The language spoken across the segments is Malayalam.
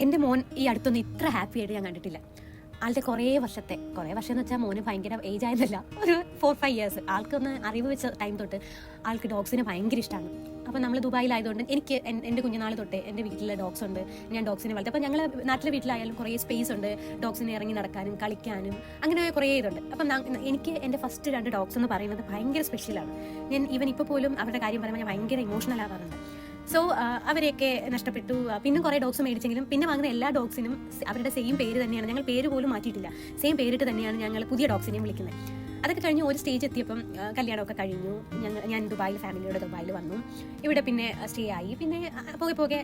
എൻ്റെ മോൻ ഈ അടുത്തൊന്നും ഇത്ര ഹാപ്പി ആയിട്ട് ഞാൻ കണ്ടിട്ടില്ല. ആളുടെ കുറേ വർഷം എന്ന് വെച്ചാൽ മോന് ഭയങ്കര ഏജ് ആയതല്ല, ഒരു 4-5 ഇയേഴ്സ്. ആൾക്കൊന്ന് അറിവ് വെച്ച ടൈം തൊട്ട് ആൾക്ക് ഡോഗ്സിനെ ഭയങ്കര ഇഷ്ടമാണ്. അപ്പോൾ നമ്മൾ ദുബായിലായതുകൊണ്ട് എനിക്ക് എൻ്റെ കുഞ്ഞുനാൾ തൊട്ട് എൻ്റെ വീട്ടിലെ ഡോഗ്സ് ഉണ്ട്, ഞാൻ ഡോഗ്സിനെ വളർത്തി. അപ്പോൾ ഞങ്ങൾ നാട്ടിലെ വീട്ടിലായാലും കുറേ സ്പേസ് ഉണ്ട് ഡോഗ്സിനെ ഇറങ്ങി നടക്കാനും കളിക്കാനും, അങ്ങനെ കുറേ ഇതുണ്ട്. അപ്പം എനിക്ക് എൻ്റെ ഫസ്റ്റ് 2 ഡോഗ്സ് എന്ന് പറയുന്നത് ഭയങ്കര സ്പെഷ്യലാണ്. ഞാൻ ഇപ്പോൾ പോലും അവരുടെ കാര്യം പറയുമ്പോൾ ഞാൻ ഭയങ്കര ഇമോഷണൽ ആവാറുണ്ട്. സോ അവരെയൊക്കെ നഷ്ടപ്പെട്ടു. പിന്നെ കുറേ ഡോഗ്സ് മേടിച്ചെങ്കിലും പിന്നെ വാങ്ങുന്ന എല്ലാ ഡോഗ്സിനും അവരുടെ സെയിം പേര് തന്നെയാണ്. ഞങ്ങൾ പേര് പോലും മാറ്റിയിട്ടില്ല, സെയിം പേരിട്ട് തന്നെയാണ് ഞങ്ങൾ പുതിയ ഡോഗ്സിനെയും വിളിക്കുന്നത്. അതൊക്കെ കഴിഞ്ഞ് ഒരു സ്റ്റേജ് എത്തിയപ്പം കല്യാണമൊക്കെ കഴിഞ്ഞു. ഞാൻ ഫാമിലിയോടെ ദുബായിൽ വന്നു. ഇവിടെ പിന്നെ സ്റ്റേ ആയി. പിന്നെ പോകെ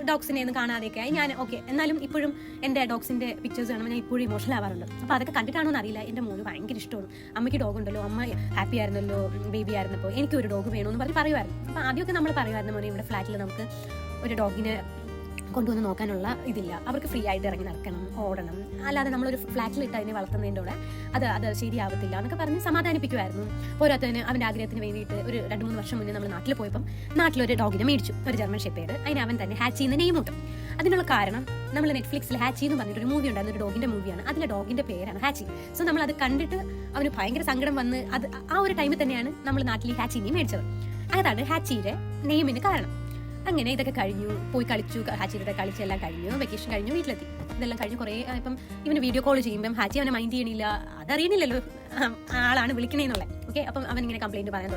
ഡോഗ്സിനെ ഒന്നും കാണാതെയൊക്കെ ആയി. ഞാൻ ഓക്കെ, എന്നാലും ഇപ്പോഴും എൻ്റെ ഡോഗ്സിൻ്റെ പിക്ചേഴ്സ് കാണുമ്പോൾ ഞാൻ ഇപ്പോഴും ഇമോഷണൽ ആവാറുണ്ട്. അപ്പോൾ അതൊക്കെ കണ്ടിട്ടാണോ എന്നറിയില്ല, എൻ്റെ മോന് ഭയങ്കര ഇഷ്ടമാണ്. അമ്മയ്ക്ക് ഡോഗ് ഉണ്ടല്ലോ, അമ്മ ഹാപ്പി ആയിരുന്നല്ലോ ബേബി ആയിരുന്നപ്പോൾ, എനിക്കൊരു ഡോഗ് വേണമെന്ന് പറയുമായിരുന്നു. അപ്പോൾ ആദ്യമൊക്കെ നമ്മൾ പറയുമായിരുന്നു, മോനെ ഇവിടെ ഫ്ലാറ്റിൽ നമുക്ക് ഒരു ഡോഗിനെ കൊണ്ടുവന്ന് നോക്കാനുള്ള ഇതില്ല, അവർക്ക് ഫ്രീ ആയിട്ട് ഇറങ്ങി നടക്കണം, ഓടണം, അല്ലാതെ നമ്മളൊരു ഫ്ലാറ്റിലിട്ട് അതിനെ വളർത്തുന്നതിൻ്റെ കൂടെ അത് ശരിയാവത്തില്ല എന്നൊക്കെ പറഞ്ഞ് സമാധാനിപ്പിക്കുമായിരുന്നു. പോരാത്തതിന് അവൻ്റെ ആഗ്രഹത്തിന് വേണ്ടിയിട്ട് ഒരു 2-3 വർഷം മുന്നേ നമ്മൾ നാട്ടിൽ പോയപ്പം നാട്ടിലൊരു ഡോഗിനെ മേടിച്ചു, ഒരു ജർമ്മൻ ഷെപ്പേർഡ്. അതിന് അവൻ തന്നെ ഹാച്ചി എന്ന് നെയിം ഇട്ടു. അതിനുള്ള കാരണം നമ്മൾ നെറ്റ്ഫ്ലിക്സിൽ ഹാച്ചി എന്ന് പറഞ്ഞിട്ടൊരു മൂവി ഉണ്ടായിരുന്നു, ഒരു ഡോഗിൻ്റെ മൂവിയാണ്. അതിലെ ഡോഗിൻ്റെ പേരാണ് ഹാച്ചി. സോ നമ്മൾ അത് കണ്ടിട്ട് അവന് ഭയങ്കര സങ്കടം വന്ന് ആ ഒരു ടൈമിൽ തന്നെയാണ് നമ്മൾ നാട്ടിൽ ഹാച്ചിനെയും മേടിച്ചത്. അതാണ് ഹാച്ചിയുടെ നെയിമിന് കാരണം. അങ്ങനെ ഇതൊക്കെ കഴിഞ്ഞു, പോയി കളിച്ചു, ഹാച്ചിയുടെ കളിച്ചെല്ലാം കഴിഞ്ഞു, വെക്കേഷൻ കഴിഞ്ഞു, വീട്ടിലെത്തി. ഇതെല്ലാം കഴിഞ്ഞ് കുറേ ഇപ്പം ഇവന് വീഡിയോ കോൾ ചെയ്യുമ്പം ഹാച്ചി അവനെ മൈൻഡ് ചെയ്യണില്ല, അതറിയണില്ലല്ലോ ആളാണ് വിളിക്കണേന്നുള്ളത്. ഓക്കെ, അപ്പം അവൻ ഇങ്ങനെ കംപ്ലൈൻറ്റ് പറയാൻ